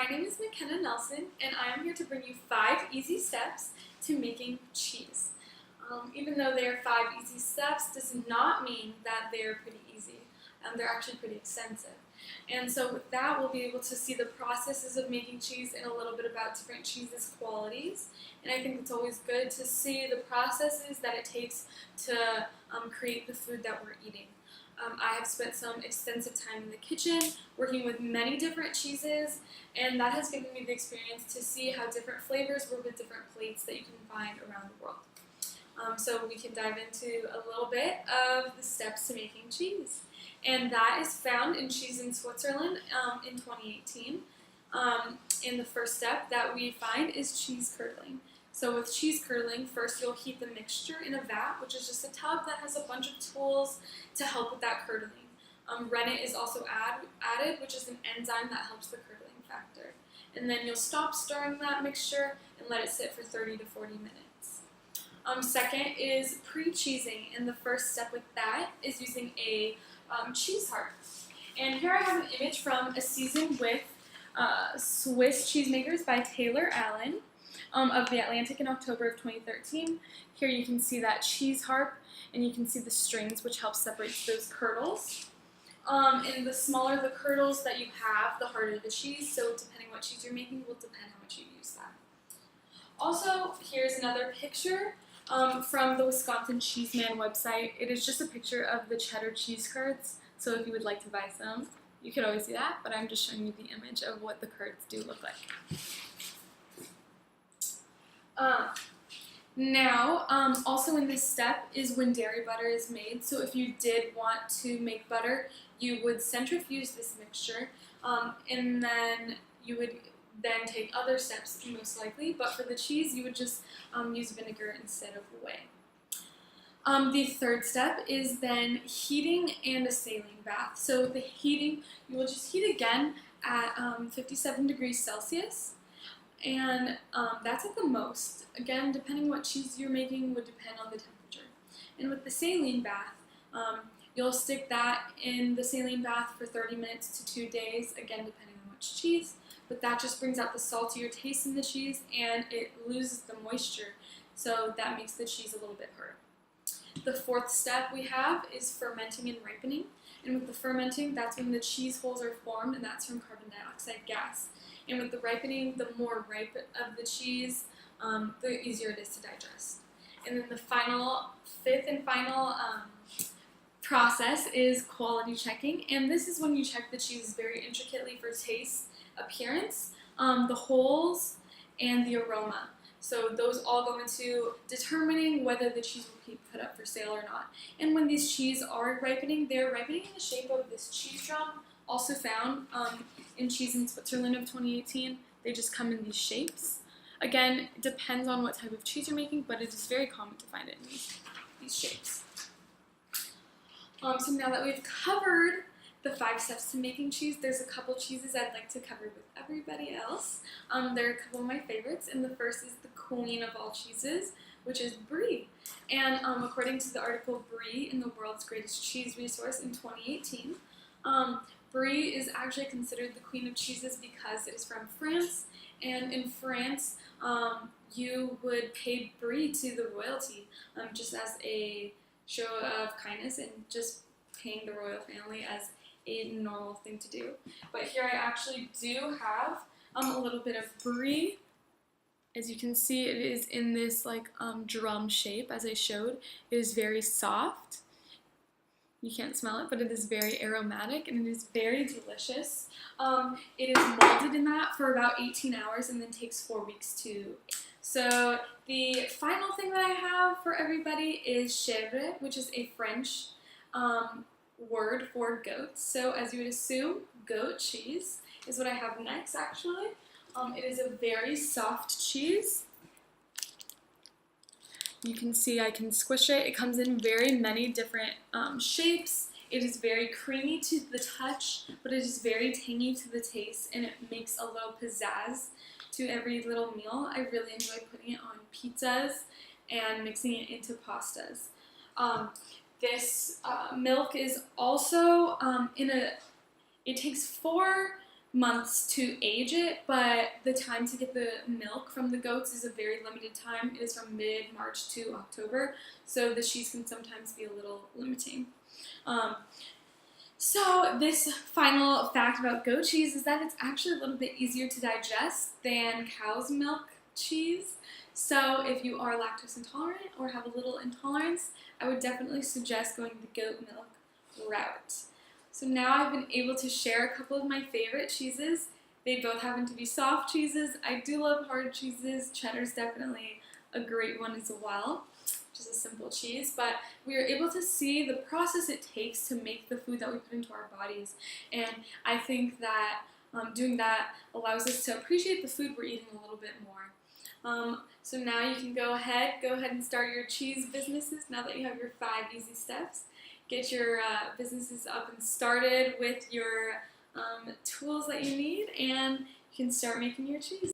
My name is McKenna Nelson, and I am here to bring you 5 easy steps to making cheese. Even though they are 5 easy steps, does not mean that they are pretty easy. They're actually pretty extensive. And so with that, we'll be able to see the processes of making cheese and a little bit about different cheeses' qualities. And I think it's always good to see the processes that it takes to create the food that we're eating. I have spent some extensive time in the kitchen working with many different cheeses, and that has given me the experience to see how different flavors work with different plates that you can find around the world. So we can dive into a little bit of the steps to making cheese. And that is found in Cheese in Switzerland in 2018. And the first step that we find is cheese curdling. So with cheese curdling, first you'll heat the mixture in a vat, which is just a tub that has a bunch of tools to help with that curdling. Rennet is also added, which is an enzyme that helps the curdling factor. And then you'll stop stirring that mixture and let it sit for 30 to 40 minutes. Second is pre-cheesing, and the first step with that is using a cheese heart. And here I have an image from A Season with Swiss Cheesemakers by Taylor Allen of The Atlantic in October of 2013. Here you can see that cheese harp, and you can see the strings, which help separate those curdles. And the smaller the curdles that you have, the harder the cheese, so depending what cheese you're making will depend how much you use that. Also, here's another picture from the Wisconsin Cheeseman website. It is just a picture of the cheddar cheese curds, so if you would like to buy some, you could always do that, but I'm just showing you the image of what the curds do look like. Also in this step is when dairy butter is made. So if you did want to make butter, you would centrifuge this mixture, and then you would then take other steps most likely, but for the cheese you would just use vinegar instead of whey. The third step is then heating and a saline bath. So the heating, you will just heat again at 57 degrees Celsius, and that's at the most. Again, depending what cheese you're making would depend on the temperature. And with the saline bath, you'll stick that in the saline bath for 30 minutes to 2 days, again depending on which cheese. But that just brings out the saltier taste in the cheese, and it loses the moisture, so that makes the cheese a little bit harder. The fourth step we have is fermenting and ripening, and with the fermenting, that's when the cheese holes are formed, and that's from carbon dioxide gas. And with the ripening, the more ripe of the cheese, the easier it is to digest. And then the fifth and final process is quality checking, and this is when you check the cheese very intricately for taste, appearance, the holes, and the aroma. So those all go into determining whether the cheese will be put up for sale or not. And when these cheese are ripening, they're ripening in the shape of this cheese drum, also found in Cheese in Switzerland of 2018. They just come in these shapes. Again, it depends on what type of cheese you're making, but it is very common to find it in these shapes. So now that we've covered the 5 steps to making cheese, there's a couple cheeses I'd like to cover with everybody else. There are a couple of my favorites, and the first is the queen of all cheeses, which is Brie. And according to the article Brie in the World's Greatest Cheese Resource in 2018, Brie is actually considered the queen of cheeses because it is from France, and in France, you would pay Brie to the royalty just as a show of kindness and just paying the royal family as a normal thing to do. But here I actually do have a little bit of Brie. As you can see, it is in this like drum shape, as I showed. It is very soft. You can't smell it, but it is very aromatic and it is very delicious. It is molded in that for about 18 hours and then takes 4 weeks to. So the final thing that I have for everybody is chèvre, which is a French word for goats. So as you would assume, goat cheese is what I have next actually. It is a very soft cheese. You can see I can squish it. It comes in very many different shapes. It is very creamy to the touch, but it is very tangy to the taste, and it makes a little pizzazz to every little meal. I really enjoy putting it on pizzas and mixing it into pastas. This milk is also it takes 4 months to age it, but the time to get the milk from the goats is a very limited time. It is from mid-March to October, so the cheese can sometimes be a little limiting. So this final fact about goat cheese is that it's actually a little bit easier to digest than cow's milk cheese. So if you are lactose intolerant or have a little intolerance, I would definitely suggest going the goat milk route. So now I've been able to share a couple of my favorite cheeses. They both happen to be soft cheeses. I do love hard cheeses. Cheddar's definitely a great one as well, which is a simple cheese. But we are able to see the process it takes to make the food that we put into our bodies. And I think that doing that allows us to appreciate the food we're eating a little bit more. So now you can go ahead and start your cheese businesses now that you have your 5 easy steps. Get your businesses up and started with your tools that you need, and you can start making your cheese.